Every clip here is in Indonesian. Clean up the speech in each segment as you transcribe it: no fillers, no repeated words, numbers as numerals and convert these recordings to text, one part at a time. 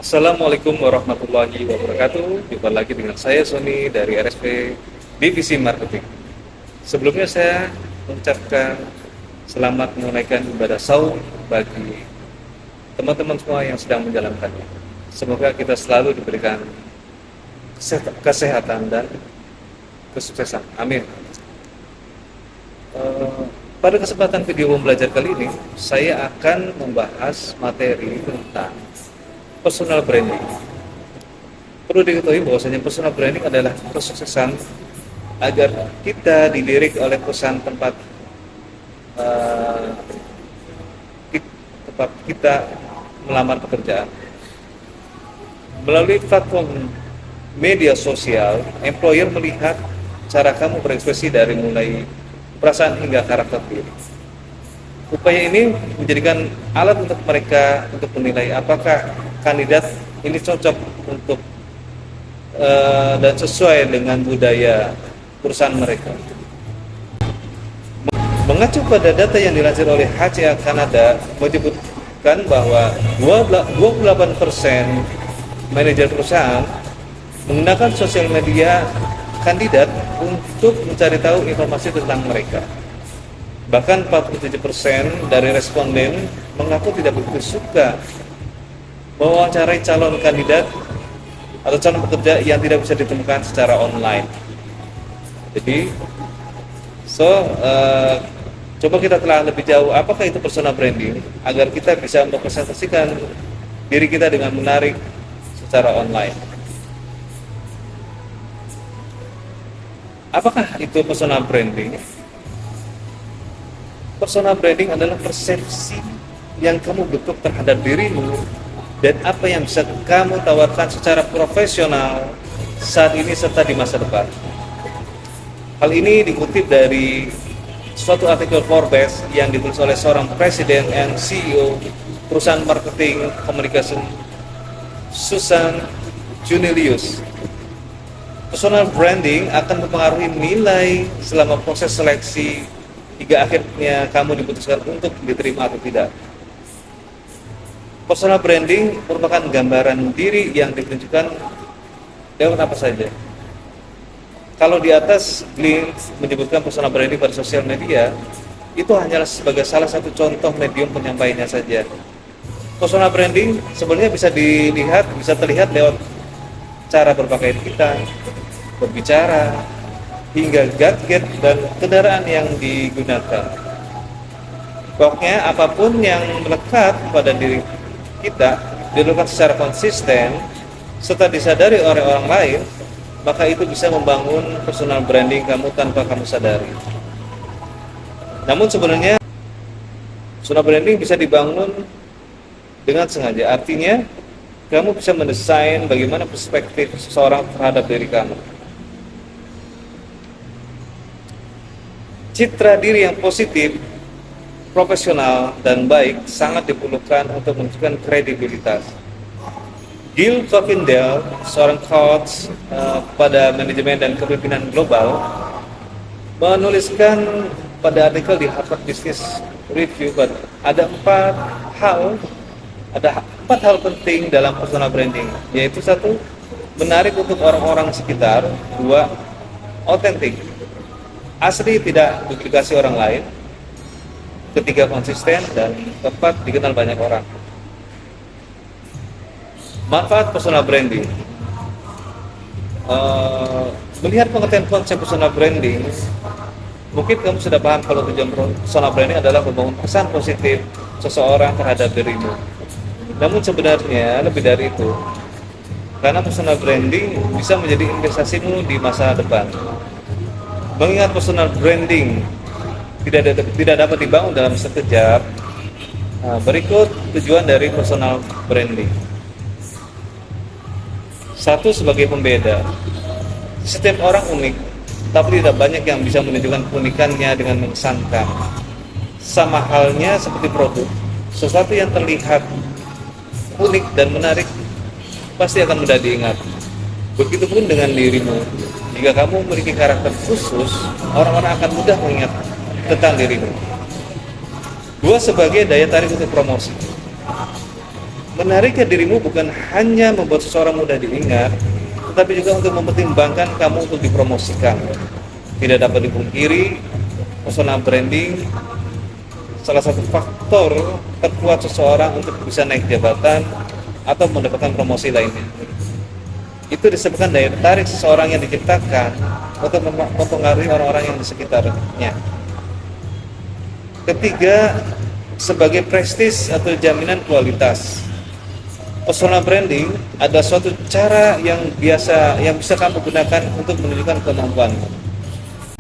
Assalamualaikum warahmatullahi wabarakatuh. Jumpa lagi dengan saya Sony dari RSP Divisi Marketing. Sebelumnya saya mengucapkan selamat menunaikan ibadah saum bagi teman-teman semua yang sedang menjalankannya. Semoga kita selalu diberikan kesehatan dan kesuksesan. Amin. Pada kesempatan video pembelajar kali ini, saya akan membahas materi tentang personal branding. Perlu diketahui bahwasanya personal branding adalah kesuksesan agar kita dilirik oleh perusahaan tempat kita melamar pekerjaan. Melalui platform media sosial, employer melihat cara kamu berekspresi dari mulai perasaan hingga karakter diri. Upaya ini menjadikan alat untuk mereka untuk menilai apakah kandidat ini cocok untuk dan sesuai dengan budaya perusahaan mereka. Mengacu pada data yang dilansir oleh HCA Kanada menyebutkan bahwa 28% manajer perusahaan menggunakan sosial media kandidat untuk mencari tahu informasi tentang mereka. Bahkan 47% dari responden mengaku tidak begitu suka mewawancarai calon kandidat atau calon pekerja yang tidak bisa ditemukan secara online. Jadi, coba kita telah lebih jauh apakah itu personal branding agar kita bisa mempresentasikan diri kita dengan menarik secara online. Apakah itu personal branding? Personal branding adalah persepsi yang kamu bentuk terhadap dirimu dan apa yang bisa kamu tawarkan secara profesional saat ini serta di masa depan. Hal ini dikutip dari suatu artikel Forbes yang ditulis oleh seorang presiden and CEO perusahaan marketing communication Susan Junilius. Personal branding akan mempengaruhi nilai selama proses seleksi hingga akhirnya kamu diputuskan untuk diterima atau tidak. Personal branding merupakan gambaran diri yang ditunjukkan lewat apa saja. Kalau di atas link menyebutkan personal branding pada sosial media, itu hanyalah sebagai salah satu contoh medium penyampaiannya saja. Personal branding sebenarnya bisa terlihat lewat cara berpakaian kita, berbicara, hingga gadget dan kendaraan yang digunakan. Pokoknya apapun yang melekat pada diri kita dilakukan secara konsisten serta disadari oleh orang lain, maka itu bisa membangun personal branding kamu tanpa kamu sadari. Namun sebenarnya personal branding bisa dibangun dengan sengaja. Artinya kamu bisa mendesain bagaimana perspektif seseorang terhadap diri kamu. Citra diri yang positif, profesional, dan baik sangat diperlukan untuk menunjukkan kredibilitas. Gil Covendale, seorang coach pada manajemen dan kepemimpinan global, menuliskan pada artikel di Harvard Business Review bahwa ada empat hal penting dalam personal branding, yaitu satu, menarik untuk orang-orang sekitar; dua, otentik, asli tidak duplikasi orang lain; ketiga, konsisten; dan keempat, dikenal banyak orang. Manfaat personal branding. Melihat pengertian konsep personal branding, mungkin kamu sudah paham kalau tujuan personal branding adalah membangun pesan positif seseorang terhadap dirimu. Namun sebenarnya lebih dari itu, karena personal branding bisa menjadi investasimu di masa depan. Mengingat personal branding tidak dapat dibangun dalam sekejap, berikut tujuan dari personal branding. Satu, sebagai pembeda. Setiap orang unik, tapi tidak banyak yang bisa menunjukkan keunikannya dengan mengesankan. Sama halnya seperti produk, sesuatu yang terlihat unik dan menarik pasti akan mudah diingat. Begitupun dengan dirimu. Jika kamu memiliki karakter khusus, orang-orang akan mudah mengingat tentang dirimu. Dua, sebagai daya tarik untuk promosi. menariknya dirimu bukan hanya membuat seseorang mudah diingat, tetapi juga untuk mempertimbangkan kamu untuk dipromosikan. Tidak dapat dipungkiri, personal branding salah satu faktor terkuat seseorang untuk bisa naik jabatan atau mendapatkan promosi lainnya. Itu disebabkan daya tarik seseorang yang diciptakan untuk mempengaruhi orang-orang yang di sekitarnya. Ketiga, sebagai prestis atau jaminan kualitas. Personal branding adalah suatu cara yang bisa kamu gunakan untuk menunjukkan kemampuanmu.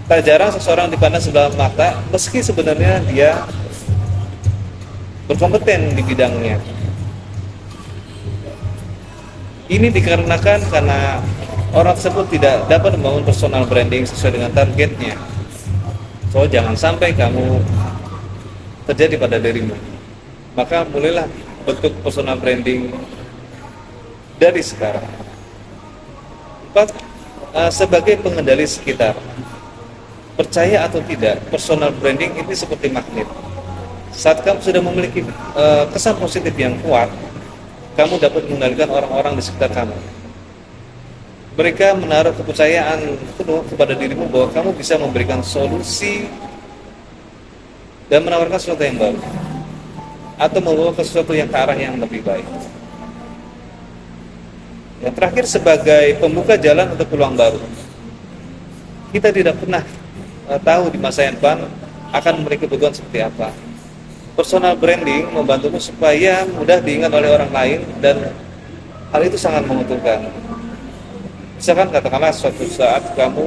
Tak jarang seseorang dipandang sebelah mata meski sebenarnya dia berkompeten di bidangnya. Ini dikarenakan karena orang tersebut tidak dapat membangun personal branding sesuai dengan targetnya. So, jangan sampai kamu terjadi pada dirimu. Maka mulailah bentuk personal branding dari sekarang. 4. Sebagai pengendali sekitar. Percaya atau tidak, personal branding ini seperti magnet. Saat kamu sudah memiliki kesan positif yang kuat, kamu dapat mengendalikan orang-orang di sekitar kamu. Mereka menaruh kepercayaan penuh kepada dirimu bahwa kamu bisa memberikan solusi dan menawarkan sesuatu yang baru, atau membawa ke sesuatu yang ke arah yang lebih baik. Yang terakhir, sebagai pembuka jalan untuk peluang baru. Kita tidak pernah tahu di masa yang depan akan memiliki kebutuhan seperti apa. Personal branding membantumu supaya mudah diingat oleh orang lain, dan hal itu sangat menguntungkan. Misalkan katakanlah suatu saat kamu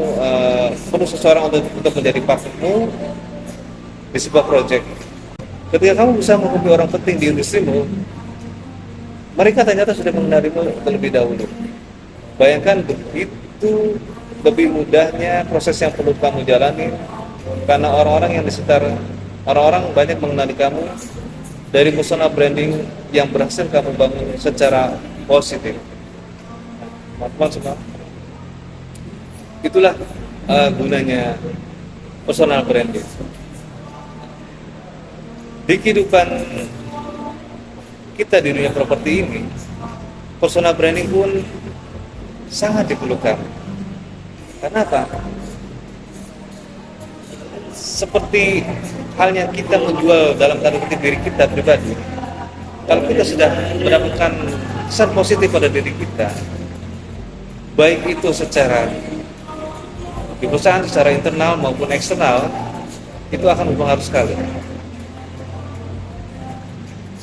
perlu seseorang untuk menjadi partnermu di sebuah proyek. Ketika kamu bisa menghubungi orang penting di industrimu, mereka ternyata sudah mengenalimu terlebih dahulu. Bayangkan begitu lebih mudahnya proses yang perlu kamu jalani, karena orang-orang yang di sekitar orang-orang banyak mengenali kamu dari personal branding yang berhasil kamu bangun secara positif. Teman-teman semua, itulah gunanya personal branding. Di kehidupan kita di dunia properti ini, personal branding pun sangat diperlukan. Karena apa? Seperti halnya kita menjual dalam tanda kutip diri kita pribadi. Kalau kita sudah mendapatkan kesan positif pada diri kita, baik itu secara di perusahaan, secara internal maupun eksternal, itu akan berpengaruh sekali.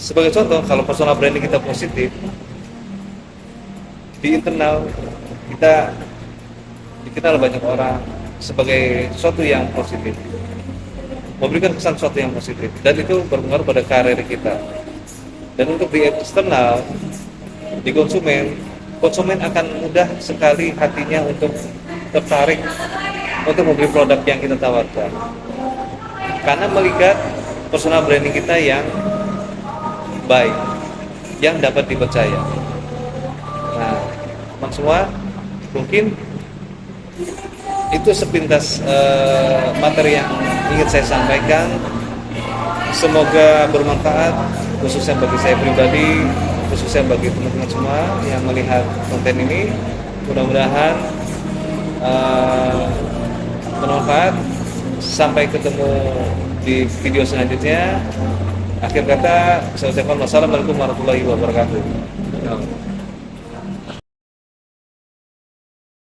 Sebagai contoh, kalau personal branding kita positif, di internal kita dikenal banyak orang sebagai sesuatu yang positif, memberikan kesan sesuatu yang positif, dan itu berpengaruh pada karir kita. Dan untuk di eksternal, di konsumen akan mudah sekali hatinya untuk tertarik untuk membeli produk yang kita tawarkan, karena melihat personal branding kita yang baik, yang dapat dipercaya. Nah, teman semua, mungkin itu sepintas materi yang ingin saya sampaikan. Semoga bermanfaat, khususnya bagi saya pribadi, khususnya bagi teman-teman semua yang melihat konten ini. Mudah-mudahan bermanfaat. Sampai ketemu di video selanjutnya. Akhir kata, saya ucapkan wassalamualaikum warahmatullahi wabarakatuh.